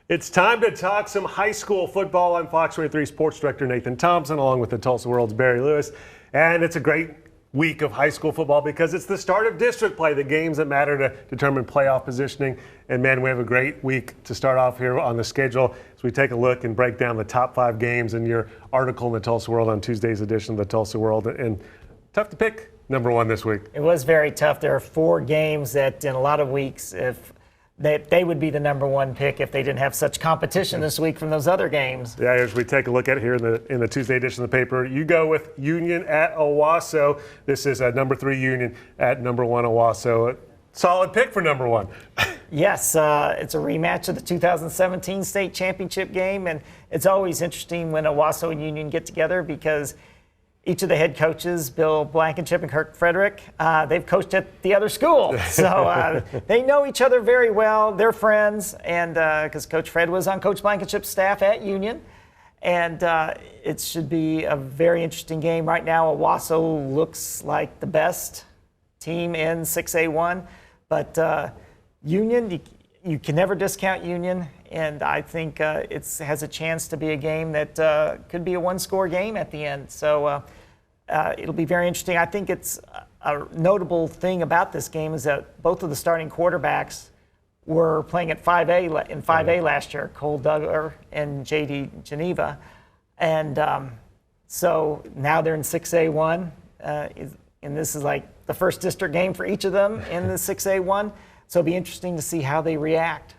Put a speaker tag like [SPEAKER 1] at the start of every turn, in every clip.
[SPEAKER 1] It's time to talk some high school football. I'm Fox 23 Sports Director Nathan Thompson, along with the Tulsa World's Barry Lewis. And it's a great week of high school football because it's the start of district play, the games that matter to determine playoff positioning. And man, we have a great week to start off here on the schedule as we take a look and break down the top 5 games in your article in the Tulsa World on Tuesday's edition of the Tulsa World. And tough to pick number one this week.
[SPEAKER 2] It was very tough. There are 4 games that in a lot of weeks, if they would be the number one pick if they didn't have such competition this week from those other games.
[SPEAKER 1] Yeah, as we take a look at it here in the Tuesday edition of the paper, you go with Union at Owasso. This is number 3 Union at number 1 Owasso. Solid pick for number 1.
[SPEAKER 2] Yes, it's a rematch of the 2017 state championship game, and it's always interesting when Owasso and Union get together because each of the head coaches, Bill Blankenship and Kirk Frederick, they've coached at the other school. So they know each other very well. They're friends, and because Coach Fred was on Coach Blankenship's staff at Union. And it should be a very interesting game. Right now, Owasso looks like the best team in 6A1. But Union, you can never discount Union. And I think it has a chance to be a game that could be a one-score game at the end. So it'll be very interesting. I think it's a notable thing about this game is that both of the starting quarterbacks were playing at 5A last year, Cole Duggar and J.D. Geneva. And so now they're in 6A1. And this is like the first district game for each of them in the 6A1. So it'll be interesting to see how they react.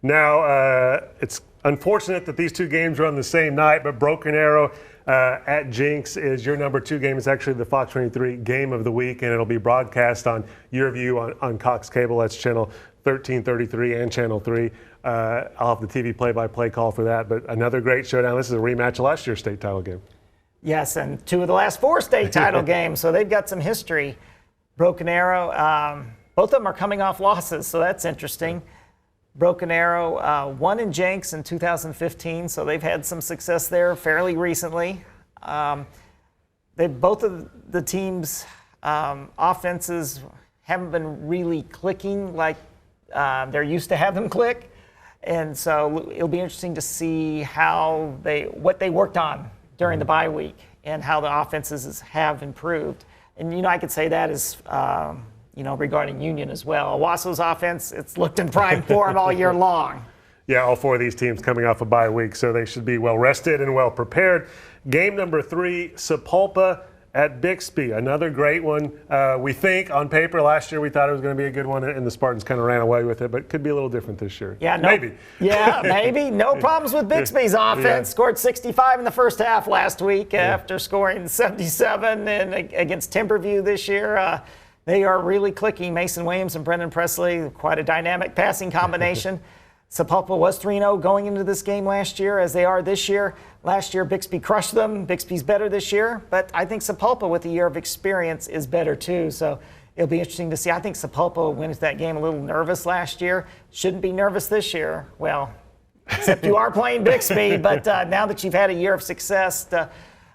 [SPEAKER 1] Now, it's unfortunate that these 2 games are on the same night, but Broken Arrow at Jenks is your number 2 game. It's actually the Fox 23 game of the week, and it'll be broadcast on your view on Cox Cable. That's channel 1333 and channel 3. I'll have the TV play-by-play call for that, but another great showdown. This is a rematch of last year's state title game.
[SPEAKER 2] Yes, and 2 of the last 4 state title games, so they've got some history. Broken Arrow, both of them are coming off losses, so that's interesting. Broken Arrow won in Jenks in 2015, so they've had some success there fairly recently. Both of the teams' offenses haven't been really clicking like they're used to have them click, and so it'll be interesting to see what they worked on during the bye week and how the offenses have improved. And I could say that is. Regarding Union as well. Owasso's offense, it's looked in prime form all year long.
[SPEAKER 1] Yeah, all 4 of these teams coming off a bye week, so they should be well rested and well prepared. Game number 3, Sapulpa at Bixby. Another great one. We think on paper last year we thought it was going to be a good one, and the Spartans kind of ran away with it, but it could be a little different this year.
[SPEAKER 2] Yeah,
[SPEAKER 1] maybe.
[SPEAKER 2] Yeah, maybe. No problems with Bixby's offense. Yeah. Scored 65 in the first half last week after scoring 77 against Timberview this year. They are really clicking. Mason Williams and Brendan Presley, quite a dynamic passing combination. Sapulpa was 3-0 going into this game last year, as they are this year. Last year, Bixby crushed them. Bixby's better this year, but I think Sapulpa, with a year of experience, is better too. So it'll be interesting to see. I think Sapulpa went into that game a little nervous last year. Shouldn't be nervous this year. Well, except you are playing Bixby, but now that you've had a year of success,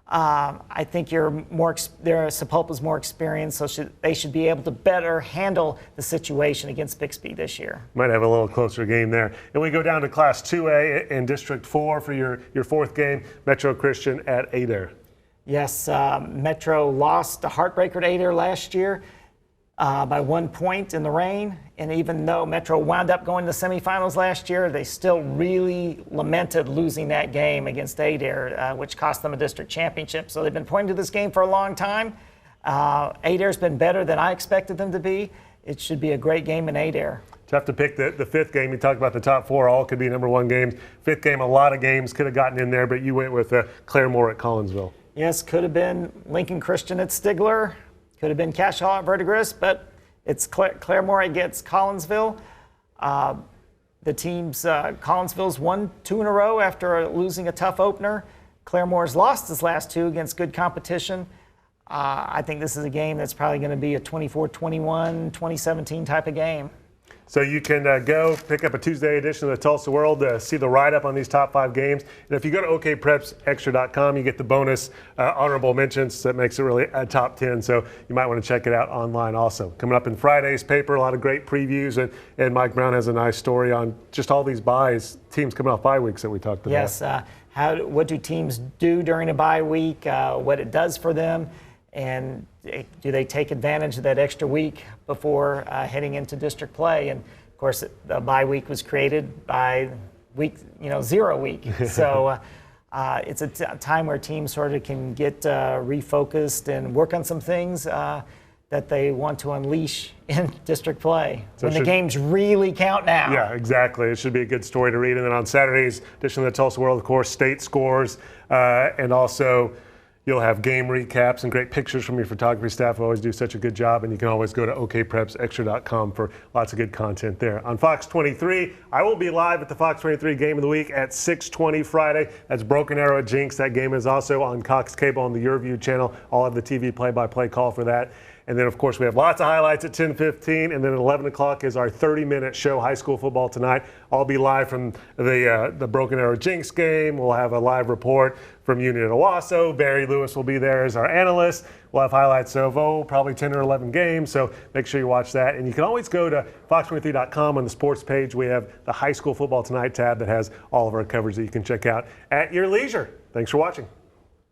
[SPEAKER 2] I think Sapulpa's more experienced, so they should be able to better handle the situation against Bixby this year.
[SPEAKER 1] Might have a little closer game there. And we go down to Class 2A in District 4 for your 4th game, Metro Christian at Adair.
[SPEAKER 2] Yes, Metro lost a heartbreaker to Adair last year by 1 point in the rain. And even though Metro wound up going to the semifinals last year, they still really lamented losing that game against Adair, which cost them a district championship. So they've been pointing to this game for a long time. Adair's been better than I expected them to be. It should be a great game in Adair.
[SPEAKER 1] Tough to pick the 5th game. You talked about the top 4, all could be number 1 games. 5th game, a lot of games could have gotten in there, but you went with Claremore at Collinsville.
[SPEAKER 2] Yes, could have been Lincoln Christian at Stigler. Could have been Cash Hall at Verdigris, but it's Claremore against Collinsville. The teams, Collinsville's won 2 in a row after losing a tough opener. Claremore's lost his last 2 against good competition. I think this is a game that's probably going to be a 24-21, 2017 type of game.
[SPEAKER 1] So you can go pick up a Tuesday edition of the Tulsa World to see the write-up on these top 5 games. And if you go to okprepsextra.com, you get the bonus honorable mentions that makes it really a top 10. So you might want to check it out online also. Coming up in Friday's paper, a lot of great previews. And Mike Brown has a nice story on just all these buys, teams coming off bye weeks that we talked about.
[SPEAKER 2] Yes. What do teams do during a bye week, what it does for them, and do they take advantage of that extra week before heading into district play? And of course, the bye week was created by week, 0 week. So it's a time where teams sort of can get refocused and work on some things that they want to unleash in district play. So when the games really count now.
[SPEAKER 1] Yeah, exactly. It should be a good story to read. And then on Saturday's edition of the Tulsa World, of course, state scores, and also you'll have game recaps and great pictures from your photography staff who always do such a good job. And you can always go to okprepsextra.com for lots of good content there. On Fox 23, I will be live at the Fox 23 Game of the Week at 6:20 Friday. That's Broken Arrow at Jenks. That game is also on Cox Cable on the Your View channel. I'll have the TV play-by-play call for that. And then, of course, we have lots of highlights at 10:15. And then at 11 o'clock is our 30-minute show, High School Football Tonight. I'll be live from the Broken Arrow Jenks game. We'll have a live report from Union at Owasso. Barry Lewis will be there as our analyst. We'll have highlights of, probably 10 or 11 games. So make sure you watch that. And you can always go to fox23.com on the sports page. We have the High School Football Tonight tab that has all of our coverage that you can check out at your leisure. Thanks for watching.